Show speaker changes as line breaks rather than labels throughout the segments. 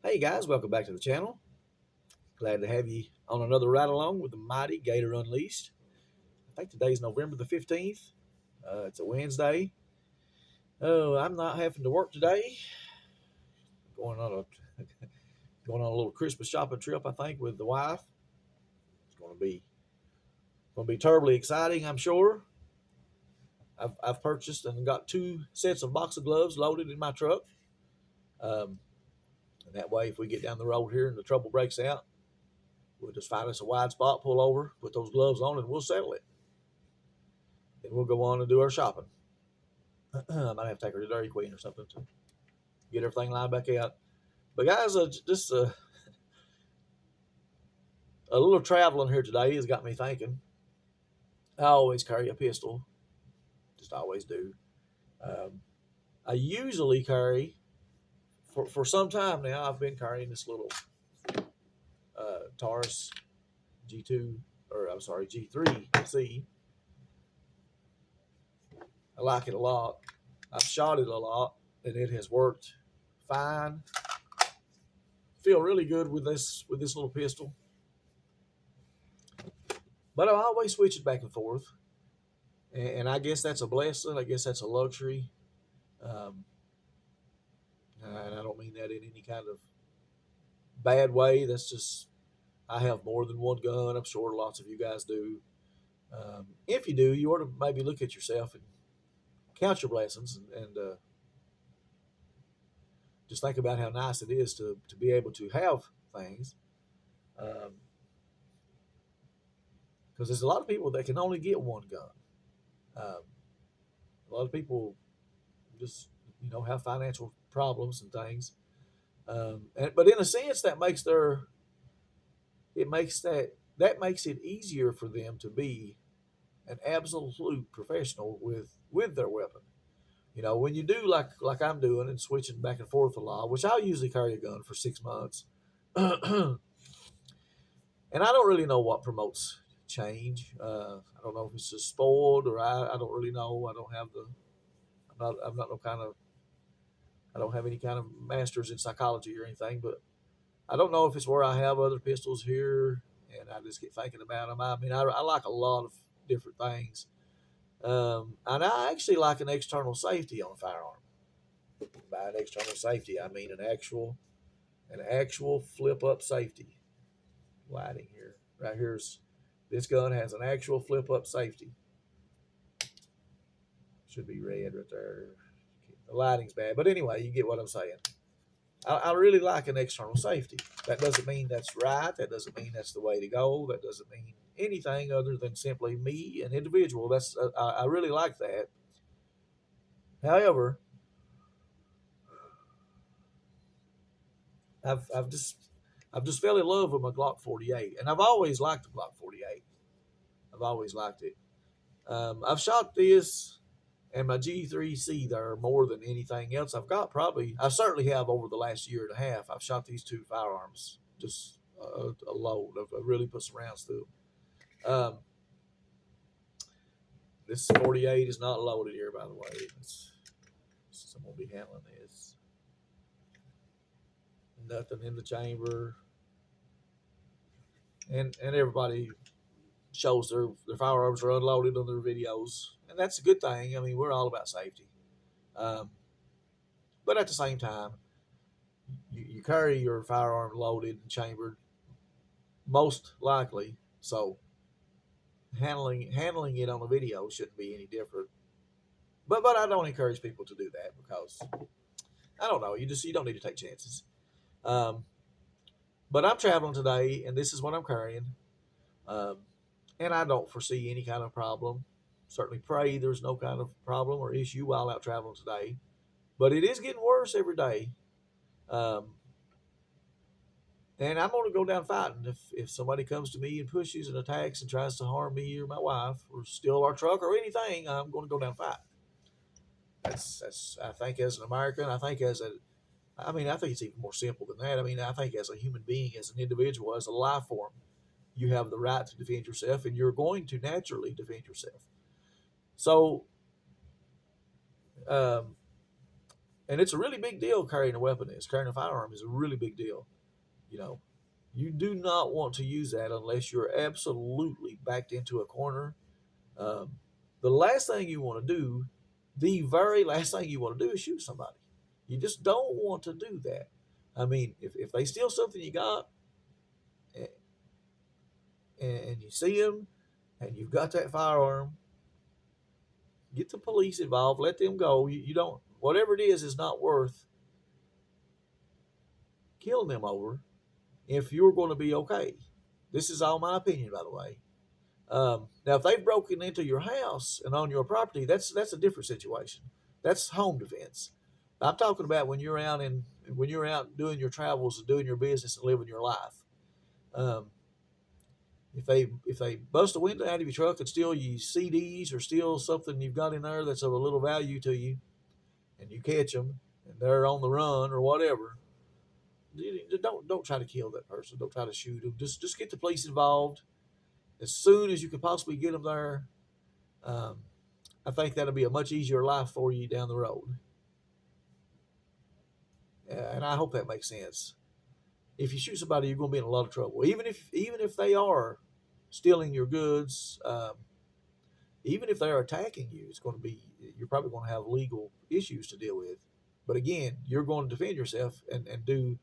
Hey guys, welcome back to the channel. Glad to have you on another ride along with the mighty Gator Unleashed. I think today's November the 15th. It's a Wednesday. Oh, I'm not having to work today. Going on a going on a little Christmas shopping trip, I think, with the wife. It's going to be terribly exciting, I'm sure. I've purchased and got two sets of boxing gloves loaded in my truck. Um, and that way, if we get down the road here and the trouble breaks out, we'll just find us a wide spot, pull over, put those gloves on, and we'll settle it. Then we'll go on and do our shopping. I might have to take her to Dairy Queen or something to get everything lined back out. But guys, just a little traveling here today has got me thinking. I always carry a pistol, just always do. Um, I usually carry for some time now. I've been carrying this little Taurus G2 or I'm sorry G3C. I like it a lot. I've shot it a lot, and it has worked fine. Feel really good with this little pistol. But I'm always switching back and forth, and I guess that's a blessing. I guess that's a luxury, um, and I don't mean that in any kind of bad way. That's just I have more than one gun. I'm sure lots of you guys do. If you do, you ought to maybe look at yourself and count your blessings, and just think about how nice it is to be able to have things. Because there's a lot of people that can only get one gun. Um, a lot of people just have financial problems and things. But in a sense, that makes it easier for them to be an absolute professional with their weapon. When you do like I'm doing and switching back and forth a lot, which I'll usually carry a gun for 6 months, and I don't really know what promotes change. I don't know if it's just spoiled or I don't really know. I don't have the I'm not no kind of I don't have any kind of masters in psychology or anything, but I don't know if it's where I have other pistols here and I just get thinking about them. I mean, I like a lot of different things. And I actually like an external safety on a firearm. By an external safety, I mean an actual flip up safety. Lighting here. Right here's this gun has an actual flip up safety. Should be red right there. The lighting's bad, but anyway, you get what I'm saying. I really like an external safety. That doesn't mean that's right. That doesn't mean that's the way to go. That doesn't mean anything other than simply me, an individual. I really like that. However, I've I've just I've just fell in love with my Glock 48, and I've always liked the Glock 48. I've always liked it. I've shot this and my G3C there more than anything else. I certainly have over the last year and a half. I've shot these two firearms just a load. I've really put some rounds through them. This 48 is not loaded here, by the way. I'm gonna be handling this. Nothing in the chamber, and everybody shows their firearms are unloaded on their videos, and that's a good thing. I mean, we're all about safety, um, but at the same time, you carry your firearm loaded and chambered, most likely. So handling it on a video shouldn't be any different. But I don't encourage people to do that because I don't know. You don't need to take chances. Um, but I'm traveling today, and this is what I'm carrying. Um, and I don't foresee any kind of problem. Certainly pray there's no kind of problem or issue while out traveling today. But it is getting worse every day. Um, and I'm going to go down fighting. If somebody comes to me and pushes and attacks and tries to harm me or my wife or steal our truck or anything, I'm going to go down fighting. That's I think as an American, I think it's even more simple than that. I mean, I think as a human being, as an individual, as a life form, you have the right to defend yourself, and you're going to naturally defend yourself. So, um, And it's a really big deal carrying a weapon. Carrying a firearm is a really big deal. You know, you do not want to use that unless you're absolutely backed into a corner. Um, the last thing you want to do, the very last thing you want to do is shoot somebody. You just don't want to do that. I mean, if they steal something you got and, and you see them and you've got that firearm, get the police involved, let them go. You don't, whatever it is not worth killing them over if you're going to be okay. This is all my opinion, by the way. Now, if they've broken into your house and on your property, that's a different situation. That's home defense. I'm talking about when you're out doing your travels and doing your business and living your life. Um, if they bust a window out of your truck and steal you CDs or steal something you've got in there that's of a little value to you, and you catch them and they're on the run or whatever, don't try to kill that person. Don't try to shoot them. Just get the police involved as soon as you can possibly get them there. Um, I think that'll be a much easier life for you down the road. And I hope that makes sense. If you shoot somebody, you're going to be in a lot of trouble. Even if they are stealing your goods, even if they're attacking you, you're probably going to have legal issues to deal with. But again, you're going to defend yourself and do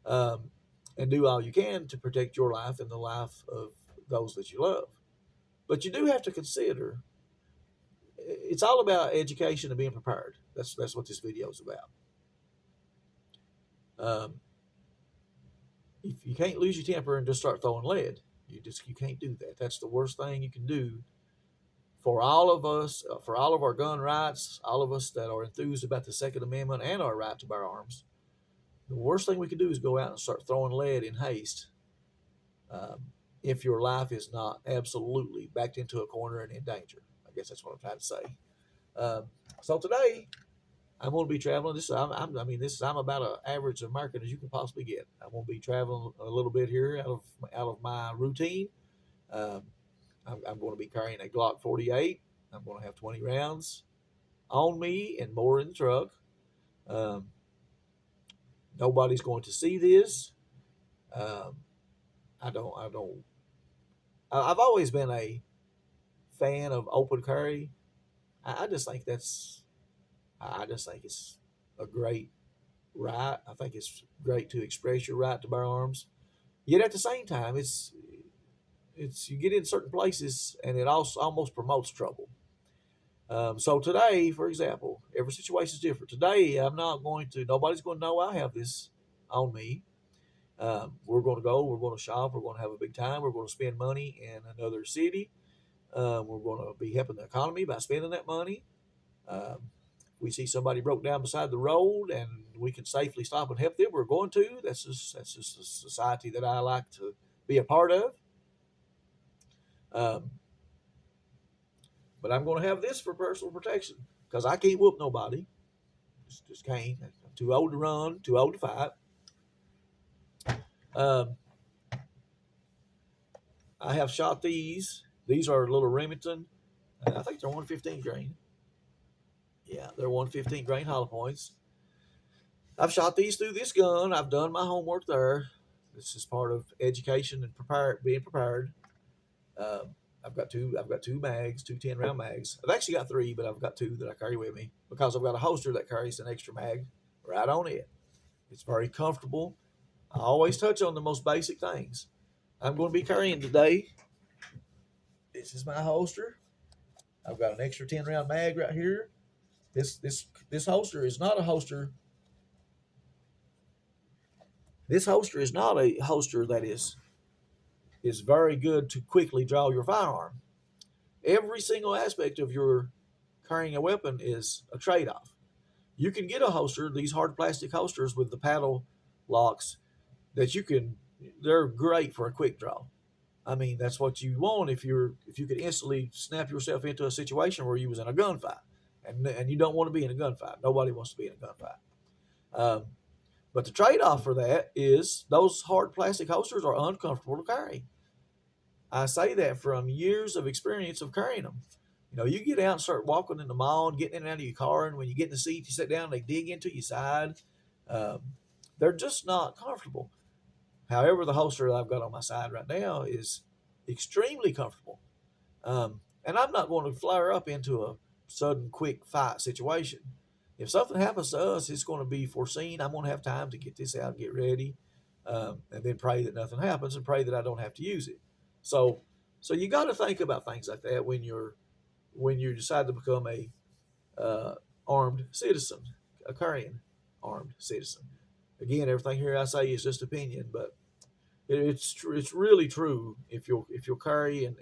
all you can to protect your life and the life of those that you love. But you do have to consider, it's all about education and being prepared. That's what this video is about. If you can't lose your temper and just start throwing lead, you can't do that. That's the worst thing you can do for all of us, for all of our gun rights, all of us that are enthused about the Second Amendment and our right to bear arms. The worst thing we can do is go out and start throwing lead in haste. If your life is not absolutely backed into a corner and in danger. I guess that's what I'm trying to say. So today, I'm going to be traveling. I'm about an average American as you can possibly get. I'm going to be traveling a little bit here out of my routine. I'm going to be carrying a Glock 48. I'm going to have 20 rounds on me and more in the truck. Nobody's going to see this. I've always been a fan of open carry. I just think it's a great right. I think it's great to express your right to bear arms. Yet at the same time, it's you get in certain places and it also almost promotes trouble. So today, for example, every situation is different. Today, nobody's going to know I have this on me. We're going to go, we're going to shop, we're going to have a big time, we're going to spend money in another city. We're going to be helping the economy by spending that money. We see somebody broke down beside the road and we can safely stop and help them. We're going to. That's just a society that I like to be a part of. But I'm going to have this for personal protection because I can't whoop nobody. Just can't. I'm too old to run, too old to fight. I have shot these. These are little Remington. I think they're 115 grain. Yeah, they're 115 grain hollow points. I've shot these through this gun. I've done my homework there. This is part of education and being prepared. I've got two mags, two 10-round mags. I've actually got three, but I've got two that I carry with me because I've got a holster that carries an extra mag right on it. It's very comfortable. I always touch on the most basic things. I'm going to be carrying today. This is my holster. I've got an extra 10-round mag right here. This holster is not a holster. This holster is not a holster that is very good to quickly draw your firearm. Every single aspect of your carrying a weapon is a trade-off. You can get a holster, these hard plastic holsters with the paddle locks they're great for a quick draw. I mean, that's what you want if you could instantly snap yourself into a situation where you was in a gunfight. And you don't want to be in a gunfight. Nobody wants to be in a gunfight. But the trade-off for that is those hard plastic holsters are uncomfortable to carry. I say that from years of experience of carrying them. You get out and start walking in the mall and getting in and out of your car, and when you get in the seat, you sit down, they dig into your side. Um, they're just not comfortable. However, the holster that I've got on my side right now is extremely comfortable. And I'm not going to flare up into a sudden, quick fight situation. If something happens to us, it's going to be foreseen. I'm going to have time to get this out, get ready, and then pray that nothing happens and pray that I don't have to use it. So, so you got to think about things like that when you decide to become a uh, armed citizen, a carrying armed citizen. Again, everything here I say is just opinion, but it's really true if you'll carry and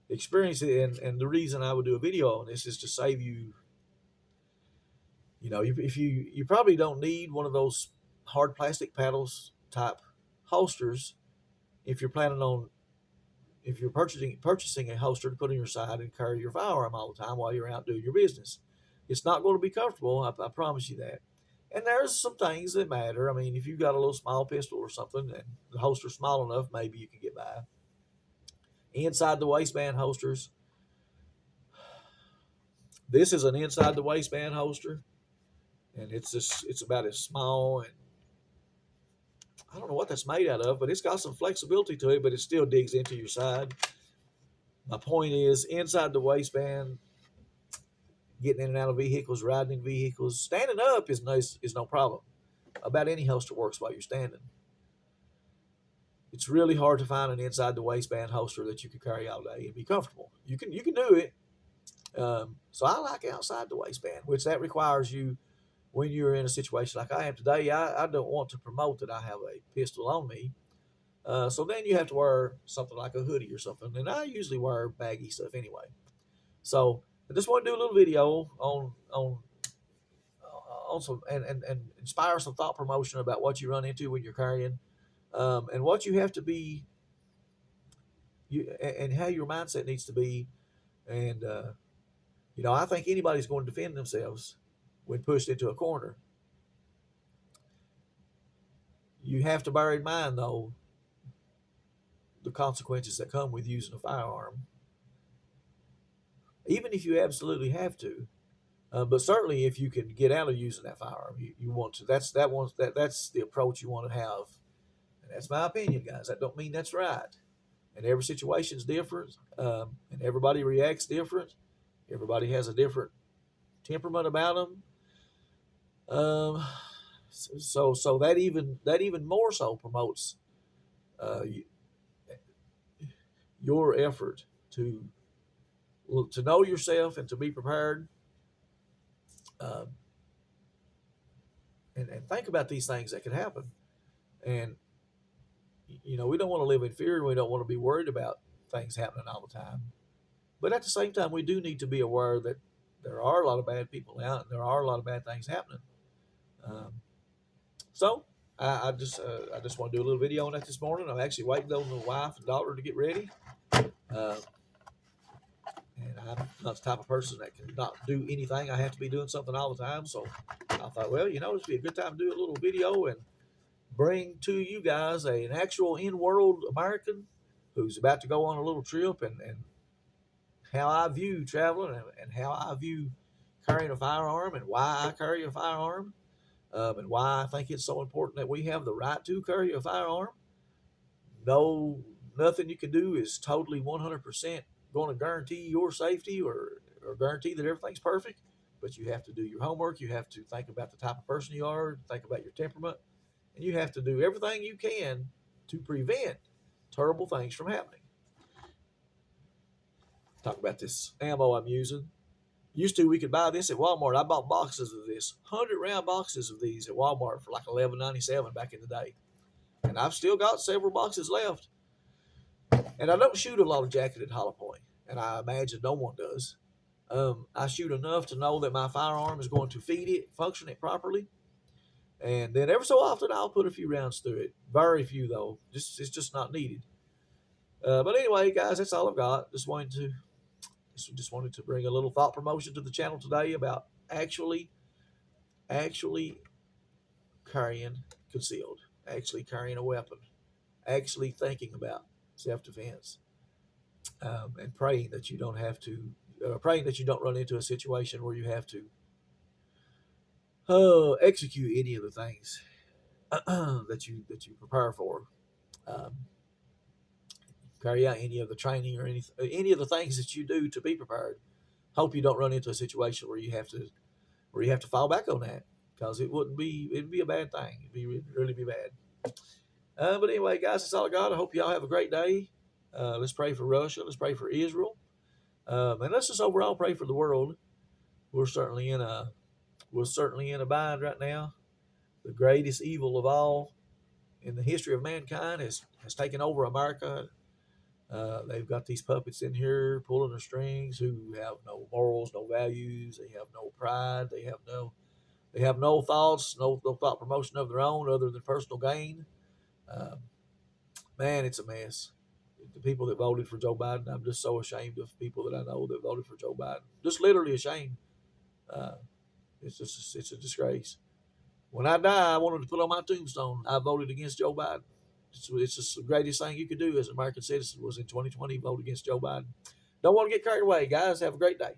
experience it. And the reason I would do a video on this is to save you. If you probably don't need one of those hard plastic paddles type holsters if you're planning on if you're purchasing a holster to put on your side and carry your firearm all the time while you're out doing your business. It's not going to be comfortable. I promise you that. And there's some things that matter. I mean, if you've got a little small pistol or something and the holster's small enough, maybe you can get by. Inside the waistband holsters. This is an inside the waistband holster, and it's about as small, and I don't know what that's made out of, but it's got some flexibility to it, but it still digs into your side. My point is, inside the waistband, getting in and out of vehicles, riding in vehicles, standing up is no problem. About any holster works while you're standing. It's really hard to find an inside the waistband holster that you can carry all day and be comfortable. You can do it. So I like outside the waistband, which that requires you when you're in a situation like I am today. I don't want to promote that I have a pistol on me. So then you have to wear something like a hoodie or something, and I usually wear baggy stuff anyway. So I just want to do a little video on some and inspire some thought promotion about what you run into when you're carrying, and what you have to be, and how your mindset needs to be, and I think anybody's going to defend themselves when pushed into a corner. You have to bear in mind, though, the consequences that come with using a firearm, even if you absolutely have to. But certainly, if you can get out of using that firearm, you want to. That's the approach you want to have, and that's my opinion, guys. That don't mean that's right. And every situation is different, and everybody reacts different. Everybody has a different temperament about them. Um, so that even more so promotes uh, your effort to know yourself and to be prepared, um, and think about these things that can happen. And we don't want to live in fear, and we don't want to be worried about things happening all the time. But at the same time, we do need to be aware that there are a lot of bad people out, and there are a lot of bad things happening. Um, so I just want to do a little video on that this morning. I'm actually waiting on the wife and daughter to get ready. Uh, and I'm not the type of person that can not do anything. I have to be doing something all the time. So I thought, well, this would be a good time to do a little video and bring to you guys an actual in-world American who's about to go on a little trip, and how I view traveling, and how I view carrying a firearm, and why I carry a firearm, and why I think it's so important that we have the right to carry a firearm. No, nothing you can do is totally 100% going to guarantee your safety, or guarantee that everything's perfect. But you have to do your homework. You have to think about the type of person you are, think about your temperament, and you have to do everything you can to prevent terrible things from happening. Talk about this ammo I'm using. Used to, we could buy this at Walmart. I bought boxes of this, 100-round boxes of these at Walmart for like $11.97 back in the day. And I've still got several boxes left. And I don't shoot a lot of jacketed hollow point, and I imagine no one does. I shoot enough to know that my firearm is going to feed it, function it properly. And then every so often, I'll put a few rounds through it. Very few, though. It's just not needed. But anyway, guys, that's all I've got. Just wanted to bring a little thought promotion to the channel today about actually carrying concealed, actually carrying a weapon, actually thinking about self-defense, and praying that you don't have to praying that you don't run into a situation where you have to execute any of the things that you prepare for. Um, Carry out any of the training or any of the things that you do to be prepared. Hope you don't run into a situation where you have to fall back on that, because it'd be a bad thing. It'd really be bad. But anyway, guys, that's all I got. I hope y'all have a great day. Let's pray for Russia. Let's pray for Israel, and let's just overall pray for the world. We're certainly in a bind right now. The greatest evil of all in the history of mankind has taken over America. They've got these puppets in here pulling the strings who have no morals, no values. They have no pride. They have no thoughts, no thought promotion of their own other than personal gain. Um, Man, it's a mess. The people that voted for Joe Biden, I'm just so ashamed of people that I know that voted for Joe Biden. Just literally ashamed. Uh, it's a disgrace. When I die, I wanted to put on my tombstone, I voted against Joe Biden. It's just the greatest thing you could do as an American citizen was in 2020 vote against Joe Biden. Don't want to get carried away, guys. Have a great day.